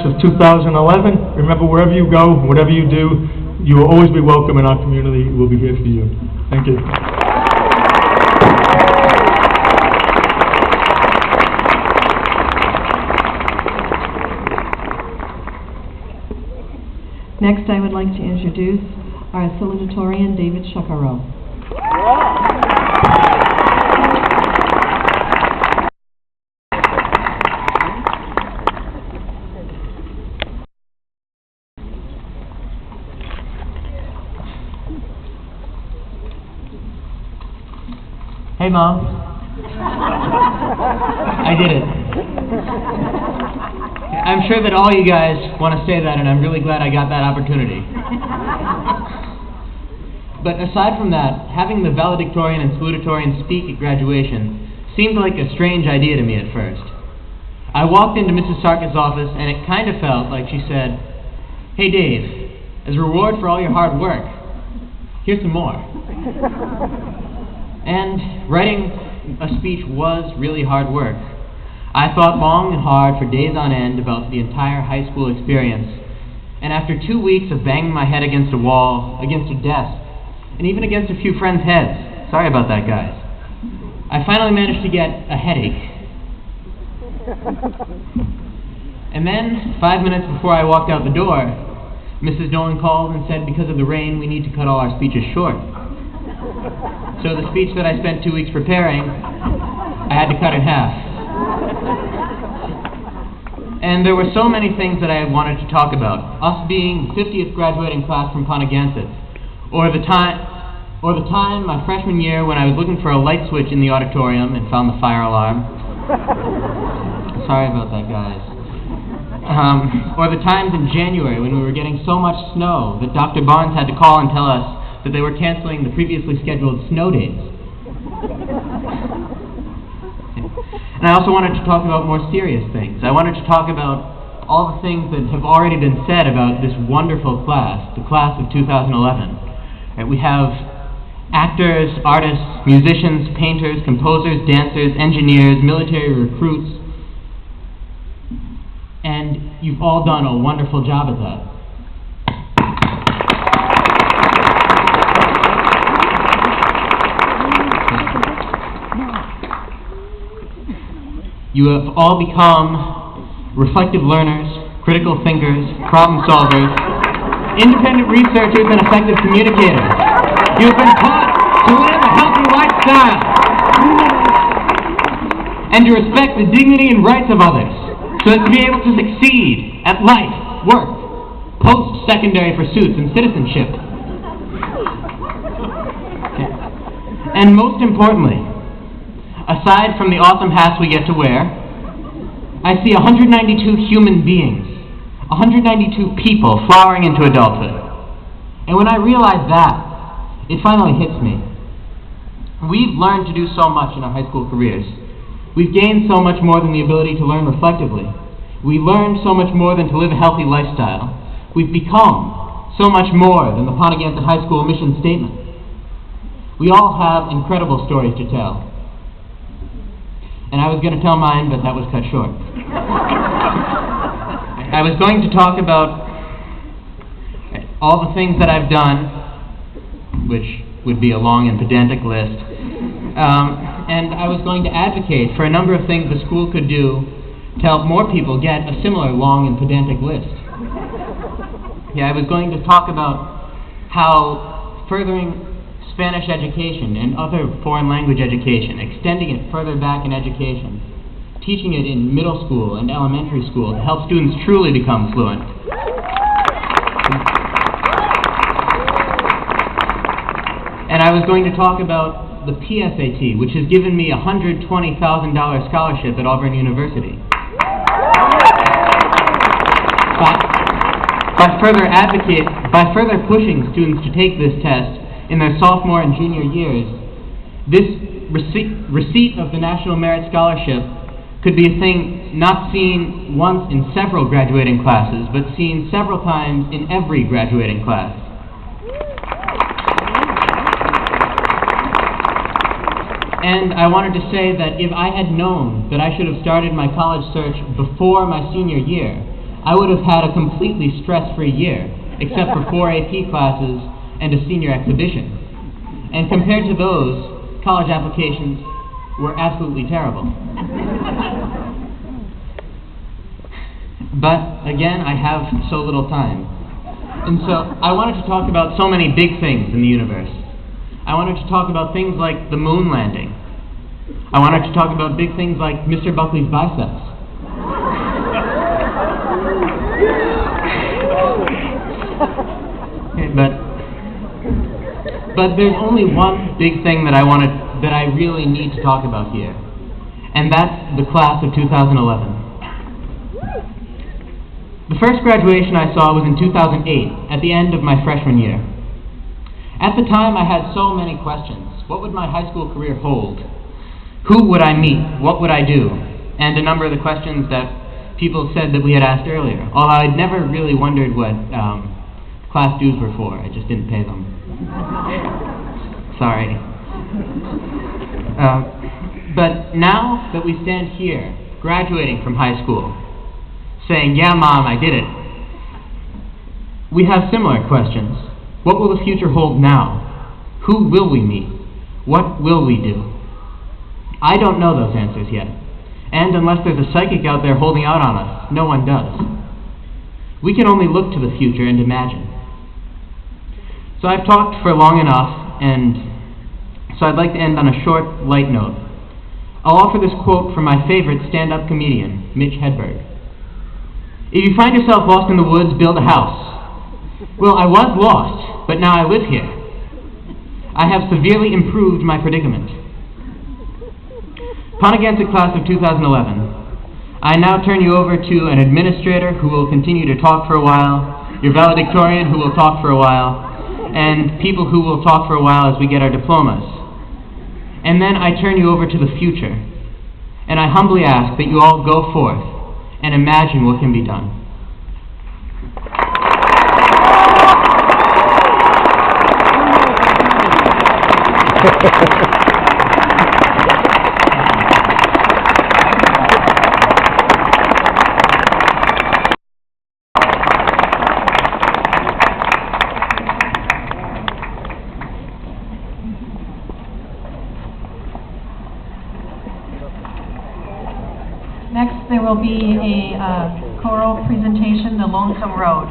of 2011. Remember, wherever you go, whatever you do, you will always be welcome in our community. We'll be here for you. Thank you. Next, I would like to introduce our Salutatorian, David Shuckerow. Hey, Mom. I did it. I'm sure that all you guys want to say that, and I'm really glad I got that opportunity. But aside from that, having the valedictorian and salutatorian speak at graduation seemed like a strange idea to me at first. I walked into Mrs. Sarkis' office, and it kind of felt like she said, "Hey, Dave, as a reward for all your hard work, here's some more." And writing a speech was really hard work. I thought long and hard for days on end about the entire high school experience, and after 2 weeks of banging my head against a wall, against a desk, and even against a few friends' heads, sorry about that, guys, I finally managed to get a headache. And then, 5 minutes before I walked out the door, Mrs. Nolan called and said because of the rain we need to cut all our speeches short. So the speech that I spent 2 weeks preparing, I had to cut in half. And there were so many things that I wanted to talk about. Us being the 50th graduating class from Ponaganset, or the time my freshman year when I was looking for a light switch in the auditorium and found the fire alarm. Sorry about that, guys. Or the times in January when we were getting so much snow that Dr. Barnes had to call and tell us that they were canceling the previously scheduled snow days. And I also wanted to talk about more serious things. I wanted to talk about all the things that have already been said about this wonderful class, the class of 2011. And we have actors, artists, musicians, painters, composers, dancers, engineers, military recruits, and you've all done a wonderful job at that. You have all become reflective learners, critical thinkers, problem solvers, independent researchers, and effective communicators. You've been taught to live a healthy lifestyle and to respect the dignity and rights of others so as to be able to succeed at life, work, post-secondary pursuits, and citizenship. And most importantly, aside from the awesome hats we get to wear, I see 192 human beings, 192 people flowering into adulthood. And when I realize that, it finally hits me. We've learned to do so much in our high school careers. We've gained so much more than the ability to learn reflectively. We learned so much more than to live a healthy lifestyle. We've become so much more than the Ponaganset High School mission statement. We all have incredible stories to tell. And I was going to tell mine, but that was cut short. I was going to talk about all the things that I've done, which would be a long and pedantic list, and I was going to advocate for a number of things the school could do to help more people get a similar long and pedantic list. I was going to talk about how furthering Spanish education and other foreign language education, extending it further back in education, teaching it in middle school and elementary school to help students truly become fluent. And I was going to talk about the PSAT, which has given me a $120,000 scholarship at Auburn University. By further pushing students to take this test in their sophomore and junior years, this receipt of the National Merit Scholarship could be a thing not seen once in several graduating classes, but seen several times in every graduating class. And I wanted to say that if I had known that I should have started my college search before my senior year, I would have had a completely stress-free year, except for 4 AP classes and a senior exhibition. And compared to those, college applications were absolutely terrible. But, again, I have so little time. And so, I wanted to talk about so many big things in the universe. I wanted to talk about things like the moon landing. I wanted to talk about big things like Mr. Buckley's biceps. Okay, but there's only one big thing that I really need to talk about here, and that's the class of 2011. The first graduation I saw was in 2008, at the end of my freshman year. At the time, I had so many questions. What would my high school career hold? Who would I meet? What would I do? And a number of the questions that people said that we had asked earlier, although I'd never really wondered what class dues were for. I just didn't pay them. Sorry. But now that we stand here, graduating from high school, saying, yeah, Mom, I did it, we have similar questions. What will the future hold now? Who will we meet? What will we do? I don't know those answers yet. And unless there's a psychic out there holding out on us, no one does. We can only look to the future and imagine. So I've talked for long enough, and so I'd like to end on a short, light note. I'll offer this quote from my favorite stand-up comedian, Mitch Hedberg. If you find yourself lost in the woods, build a house. Well, I was lost, but now I live here. I have severely improved my predicament. Ponaganset class of 2011. I now turn you over to an administrator who will continue to talk for a while, your valedictorian who will talk for a while, and people who will talk for a while as we get our diplomas. And then I turn you over to the future, and I humbly ask that you all go forth and imagine what can be done. Next, there will be a choral presentation, The Lonesome Road.